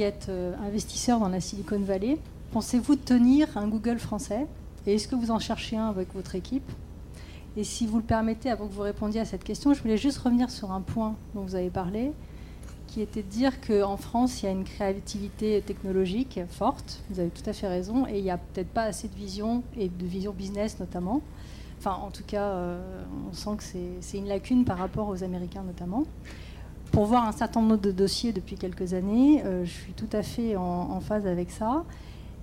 qui êtes investisseur dans la Silicon Valley, pensez-vous tenir un Google français? Et est-ce que vous en cherchez un avec votre équipe? Et si vous le permettez, avant que vous répondiez à cette question, je voulais juste revenir sur un point dont vous avez parlé, qui était de dire qu'en France, il y a une créativité technologique forte. Vous avez tout à fait raison. Et il n'y a peut-être pas assez de vision, et de vision business notamment. Enfin, en tout cas, on sent que c'est une lacune par rapport aux Américains notamment. Pour voir un certain nombre de dossiers depuis quelques années, je suis tout à fait en phase avec ça.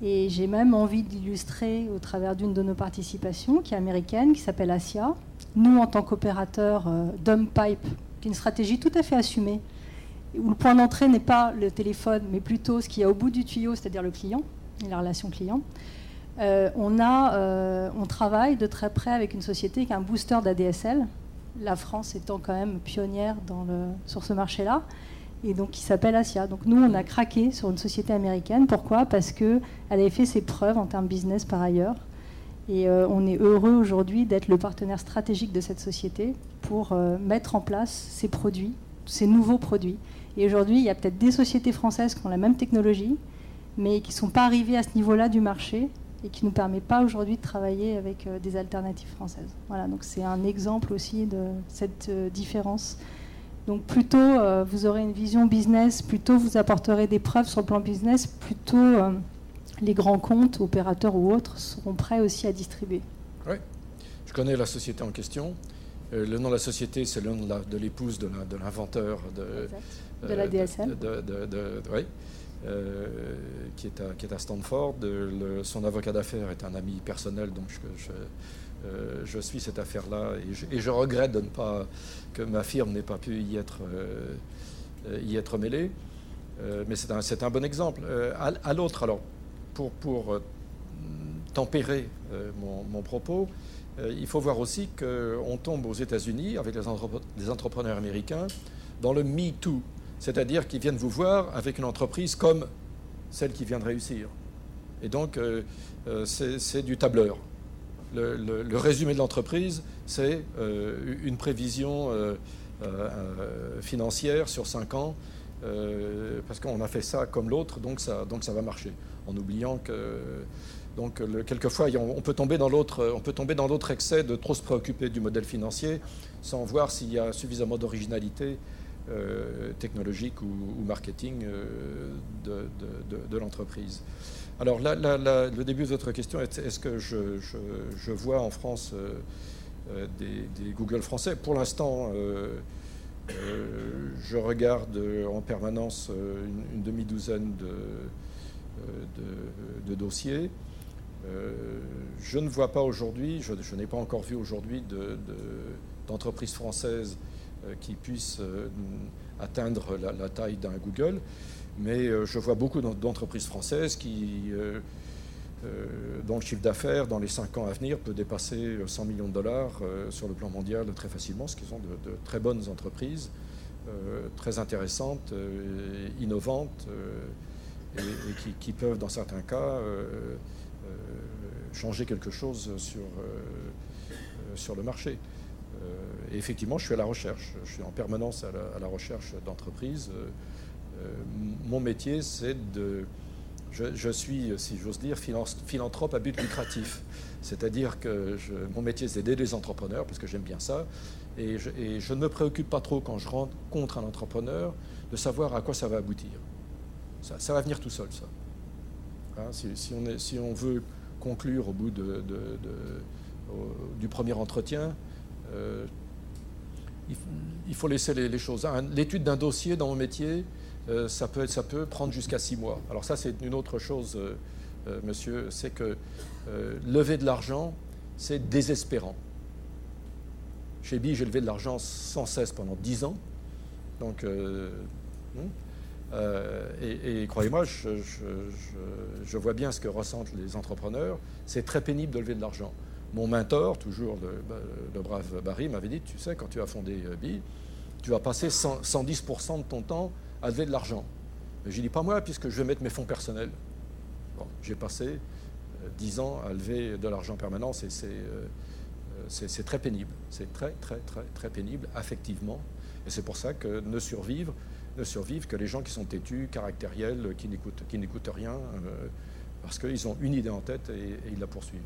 Et j'ai même envie d'illustrer au travers d'une de nos participations, qui est américaine, qui s'appelle Asia. Nous, en tant qu'opérateur dumb pipe, qui est une stratégie tout à fait assumée, où le point d'entrée n'est pas le téléphone, mais plutôt ce qu'il y a au bout du tuyau, c'est-à-dire le client, et la relation client. On travaille de très près avec une société qui a un booster d'ADSL, la France étant quand même pionnière sur ce marché-là, et donc qui s'appelle Asia. Donc nous, on a craqué sur une société américaine. Pourquoi? Parce qu'elle avait fait ses preuves en termes business par ailleurs. Et on est heureux aujourd'hui d'être le partenaire stratégique de cette société pour mettre en place ces produits, ces nouveaux produits. Et aujourd'hui, il y a peut-être des sociétés françaises qui ont la même technologie, mais qui ne sont pas arrivées à ce niveau-là du marché et qui ne nous permet pas aujourd'hui de travailler avec des alternatives françaises. Voilà, donc c'est un exemple aussi de cette différence. Donc plutôt vous aurez une vision business, plutôt vous apporterez des preuves sur le plan business, plutôt les grands comptes, opérateurs ou autres, seront prêts aussi à distribuer. Oui, je connais la société en question. Le nom de la société, c'est le nom de l'épouse de l'inventeur de la DSL. Oui, qui est à Stanford. Son avocat d'affaires est un ami personnel, donc je suis cette affaire-là et je regrette que ma firme n'ait pas pu y être mêlée. Mais c'est un bon exemple. À l'autre, alors, pour tempérer mon propos, il faut voir aussi qu'on tombe aux États-Unis avec les entrepreneurs américains dans le Me Too, c'est-à-dire qu'ils viennent vous voir avec une entreprise comme celle qui vient de réussir. Et donc, c'est du tableur. Le résumé de l'entreprise, c'est une prévision financière sur 5 ans, parce qu'on a fait ça comme l'autre, donc ça va marcher, en oubliant que... Donc, quelquefois, on peut tomber dans l'autre excès de trop se préoccuper du modèle financier sans voir s'il y a suffisamment d'originalité technologique ou marketing de l'entreprise. Alors, le début de votre question, est-ce que je vois en France des Google français? Pour l'instant, je regarde en permanence une demi-douzaine de dossiers. Je ne vois pas aujourd'hui, je n'ai pas encore vu aujourd'hui d'entreprises françaises qui puissent atteindre la taille d'un Google, mais je vois beaucoup d'entreprises françaises dont le chiffre d'affaires dans les 5 ans à venir peut dépasser 100 millions de dollars sur le plan mondial très facilement, ce qui sont de très bonnes entreprises, très intéressantes, innovantes, et qui peuvent dans certains cas changer quelque chose sur le marché. Et effectivement, je suis à la recherche. Je suis en permanence à la recherche d'entreprises. Mon métier, c'est je suis, si j'ose dire, philanthrope à but lucratif. C'est-à-dire que mon métier, c'est d'aider les entrepreneurs, parce que j'aime bien ça. Et je ne me préoccupe pas trop, quand je rencontre un entrepreneur, de savoir à quoi ça va aboutir. Ça va venir tout seul, ça. Hein, si on veut conclure au bout du premier entretien, il faut laisser les choses. L'étude d'un dossier dans mon métier, ça peut prendre jusqu'à 6 mois. Alors ça, c'est une autre chose, monsieur, c'est que lever de l'argent, c'est désespérant. Chez BI, j'ai levé de l'argent sans cesse pendant 10 ans. Donc, et croyez-moi, je vois bien ce que ressentent les entrepreneurs. C'est très pénible de lever de l'argent. Mon mentor, toujours le brave Barry, m'avait dit, tu sais, quand tu as fondé BI, tu vas passer 110% de ton temps à lever de l'argent. Mais j'ai dit, pas moi, puisque je vais mettre mes fonds personnels. Bon, j'ai passé 10 ans à lever de l'argent permanent, c'est très pénible. C'est très, très, très, très pénible, affectivement. Et c'est pour ça que ne survivent que les gens qui sont têtus, caractériels, qui n'écoutent rien, parce qu'ils ont une idée en tête et ils la poursuivent.